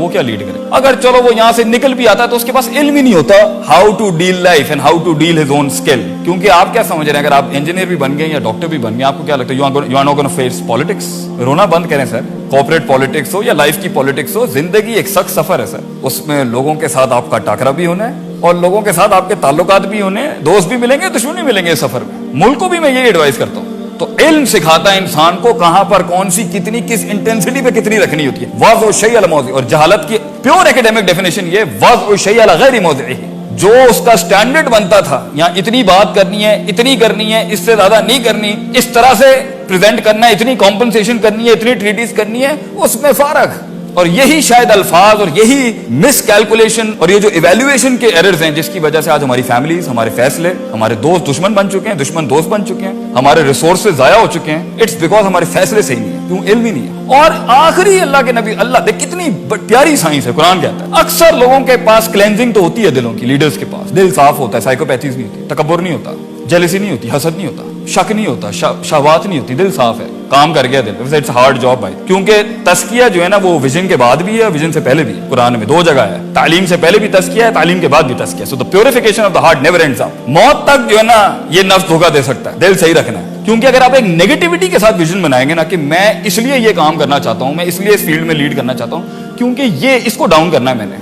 وہ کیا لیڈ کرے. اگر چلو وہ یہاں سے نکل بھی آتا ہے تو اس کے پاس علم ہی نہیں ہوتا how to deal life and how to deal his own skill. کیونکہ آپ کیا سمجھ رہے ہیں, اگر آپ انجینئر بھی بن گئے یا ڈاکٹر بھی بن گئے, آپ کو کیا لگتا ہے you are not gonna face politics. رونا بند کریں سر. کارپوریٹ پالیٹکس ہو یا لائف کی پالیٹکس ہو, زندگی ایک سخت سفر ہے سر. اس میں لوگوں کے ساتھ آپ کا ٹاکرا بھی ہونا ہے اور لوگوں کے ساتھ آپ کے تعلقات بھی ہونے ہیں, دوست بھی ملیں گے, دشمن بھی ملیں گے اس سفر میں. ملک کو بھی میں یہی ایڈوائز کرتا ہوں. تو علم سکھاتا ہے انسان کو کہاں پر کون سی کتنی کس انٹینسٹی پہ کتنی رکھنی ہوتی ہے. وضع الشیء علی موضعہ, اور جہالت کی پیور ایکیڈیمک ڈیفینیشن یہ وضع الشیء علی غیر موضعہ. جو اس کا سٹینڈرڈ بنتا تھا, یہاں اتنی بات کرنی ہے, اتنی کرنی ہے, اس سے زیادہ نہیں کرنی, اس طرح سے پریزنٹ کرنا ہے, اتنی کمپنسیشن کرنی ہے, اتنی ٹریٹیز کرنی ہے, اس میں فارغ. اور یہی شاید الفاظ اور یہی مس کیلکولیشن اور یہ جو ایویلویشن کے ایررز ہیں جس کی وجہ سے آج ہماری فیملیز, ہمارے فیصلے, ہمارے دوست دشمن بن چکے ہیں, دشمن دوست بن چکے ہیں, ہمارے ریسورسز ضائع ہو چکے ہیں. اٹس بیکاز ہمارے فیصلے صحیح نہیں ہیں. کیوں؟ علم ہی نہیں ہے. اور آخری اللہ کے نبی, اللہ دیکھ کتنی پیاری سائنس ہے, قرآن کہتا ہے اکثر لوگوں کے پاس کلینزنگ تو ہوتی ہے دلوں کی, لیڈرز کے پاس دل صاف ہوتا ہے, سائیکوپیتھیز نہیں ہوتی, تکبر نہیں ہوتا, جیلسی نہیں ہوتی, حسد نہیں ہوتا, شک نہیں ہوتا, شہوات نہیں ہوتی, دل صاف ہے, کام کر گیا دل. اٹس ہارڈ جاب بھائی, کیونکہ تزکیہ جو ہے نا وہ ویژن کے بعد بھی ہے, ویژن سے پہلے بھی ہے. قرآن میں 2 جگہ ہے, تعلیم سے پہلے بھی تزکیہ ہے, تعلیم کے بعد بھی تزکیہ. So the purification of the heart never ends up. موت تک جو ہے نا یہ نفس دھوکہ دے سکتا ہے, دل صحیح رکھنا ہے. کیونکہ اگر آپ ایک نیگیٹیوٹی کے ساتھ ویژن بنائیں گے نا کہ میں اس لیے یہ کام کرنا چاہتا ہوں, میں اس لیے اس فیلڈ میں لیڈ کرنا چاہتا ہوں کیونکہ یہ اس کو ڈاؤن کرنا ہے میں نے,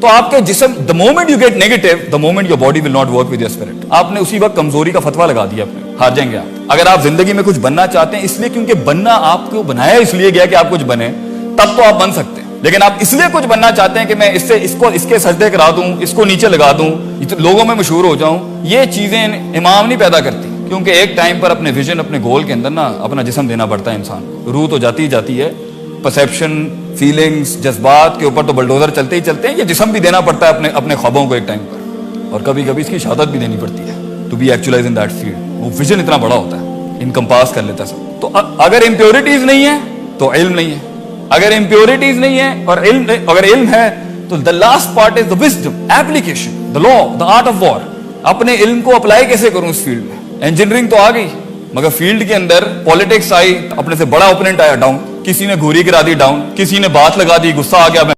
تو آپ کے جسم the moment you get negative the moment your body will not work with your spirit. آپ نے اسی وقت کمزوری کا فتویٰ لگا دیا اپنے, ہار جائیں گے آپ. اگر آپ زندگی میں کچھ بننا چاہتے ہیں اس لیے کیونکہ بننا آپ کو بنایا اس لیے گیا کہ آپ کچھ بنے, تب تو آپ بن سکتے ہیں. لیکن آپ اس لیے کچھ بننا چاہتے ہیں کہ میں اس کے سجدے کرا دوں, اس کو نیچے لگا دوں, لوگوں میں مشہور ہو جاؤں, یہ چیزیں امام نہیں پیدا کرتی. کیونکہ ایک ٹائم پر اپنے ویژن, اپنے گول کے اندر نا اپنا جسم دینا پڑتا ہے انسان کو. روح تو جاتی ہے, پرسیپشن, فیلنگز, جذبات کے اوپر تو بلڈوزر چلتے ہی چلتے ہیں, یہ جسم بھی دینا پڑتا ہے اپنے خوابوں کو ایک ٹائم پر, اور کبھی کبھی اس کی شہادت بھی دینی پڑتی ہے to be actualize in that field. وہ ویژن اتنا بڑا ہوتا ہے, انکمپاس کر لیتا ہے سب. تو اگر امپیورٹیز نہیں ہے تو علم نہیں ہے, اگر امپیورٹیز نہیں ہے اور اگر علم ہے تو the last part is the wisdom, application, the law, the art of war. اپنے علم کو اپلائی کیسے کروں اس فیلڈ میں. انجینئرنگ تو آ گئی مگر فیلڈ کے اندر پالیٹکس آئی, اپنے سے بڑا اوپوننٹ آیا ڈاؤن, کسی نے گھوری کرا دی ڈاؤن, کسی نے بات لگا دی, غصہ آ گیا.